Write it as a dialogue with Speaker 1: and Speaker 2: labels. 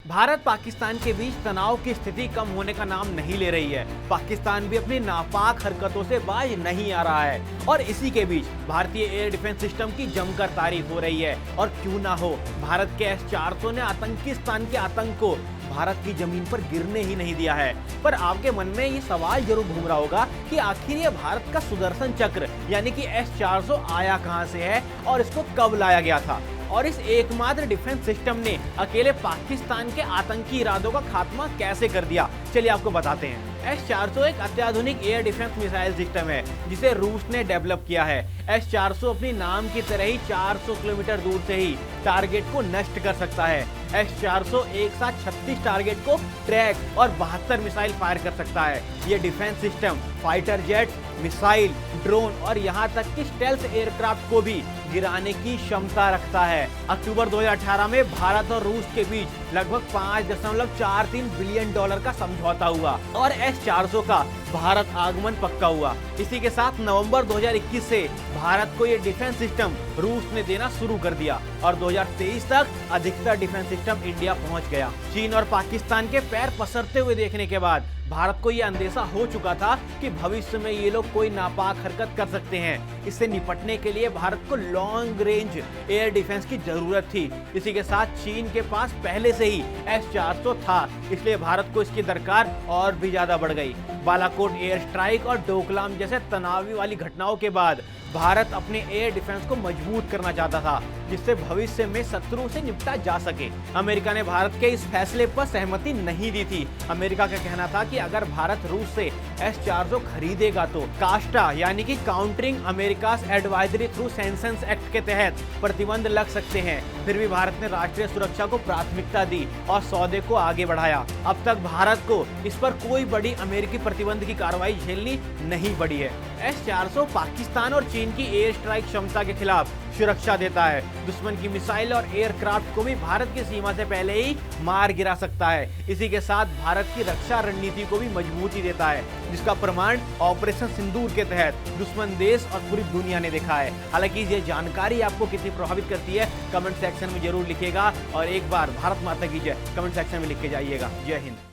Speaker 1: भारत पाकिस्तान के बीच तनाव की स्थिति कम होने का नाम नहीं ले रही है। पाकिस्तान भी अपनी नापाक हरकतों से बाज नहीं आ रहा है और इसी के बीच भारतीय एयर डिफेंस सिस्टम की जमकर तारीफ हो रही है। और क्यों ना हो, भारत के S-400 ने आतंकिस्तान के आतंक को भारत की जमीन पर गिरने ही नहीं दिया है। पर आपके मन में ये सवाल जरूर घूम रहा होगा कि आखिर ये भारत का सुदर्शन चक्र यानी कि S-400 आया कहां से है और इसको कब लाया गया था, और इस एकमात्र डिफेंस सिस्टम ने अकेले पाकिस्तान के आतंकी इरादों का खात्मा कैसे कर दिया। चलिए आपको बताते हैं। S-400 एक अत्याधुनिक एयर डिफेंस मिसाइल सिस्टम है जिसे रूस ने डेवलप किया है। S-400 अपनी नाम की तरह ही 400 किलोमीटर दूर से ही टारगेट को नष्ट कर सकता है। S-400 एक साथ 36 टारगेट को ट्रैक और 72 मिसाइल फायर कर सकता है। ये defence system fighter jet, missile, drone और यहाँ तक कि स्टेल्थ एयरक्राफ्ट को भी गिराने की क्षमता रखता है। अक्टूबर 2018 में भारत और रूस के बीच लगभग $5.43 बिलियन का समझौता हुआ और S-400 का भारत आगमन पक्का हुआ। इसी के साथ नवंबर 2021 से भारत को ये डिफेंस सिस्टम रूस ने देना शुरू कर दिया और 2023 तक अधिकतर डिफेंस सिस्टम इंडिया पहुंच गया। चीन और पाकिस्तान के पैर पसरते हुए देखने के बाद भारत को यह अंदेशा हो चुका था कि भविष्य में ये लोग कोई नापाक हरकत कर सकते हैं। इससे निपटने के लिए भारत को लॉन्ग रेंज एयर डिफेंस की जरूरत थी। इसी के साथ चीन के पास पहले से ही S-400 था, इसलिए भारत को इसकी दरकार और भी ज्यादा बढ़ गई। बालाकोट एयर स्ट्राइक और डोकलाम जैसे तनाव वाली घटनाओं के बाद भारत अपने एयर डिफेंस को मजबूत करना चाहता था, जिससे भविष्य में शत्रु से निपटा जा सके। अमेरिका ने भारत के इस फैसले पर सहमति नहीं दी थी। अमेरिका का कहना था कि अगर भारत रूस से S-400 खरीदेगा तो कास्टा यानी कि countering America's advisory through sanctions act के तहत प्रतिबंध लग सकते हैं। फिर भी भारत ने राष्ट्रीय सुरक्षा को प्राथमिकता दी और सौदे को आगे बढ़ाया। अब तक भारत को इस पर कोई बड़ी अमेरिकी प्रतिबंध की कार्रवाई झेलनी नहीं पड़ी है। S-400 पाकिस्तान और चीन की एयर स्ट्राइक क्षमता के खिलाफ सुरक्षा देता है। दुश्मन की मिसाइल और एयरक्राफ्ट को भी भारत की सीमा से पहले ही मार गिरा सकता है। इसी के साथ भारत की रक्षा रणनीति को भी मजबूती देता है, जिसका प्रमाण ऑपरेशन सिंदूर के तहत दुश्मन देश और पूरी दुनिया ने देखा है। हालांकि ये जानकारी आपको कितनी प्रभावित करती है कमेंट सेक्शन में जरूर लिखिएगा और एक बार भारत माता की जय कमेंट सेक्शन में लिख के जाइएगा। जय हिंद।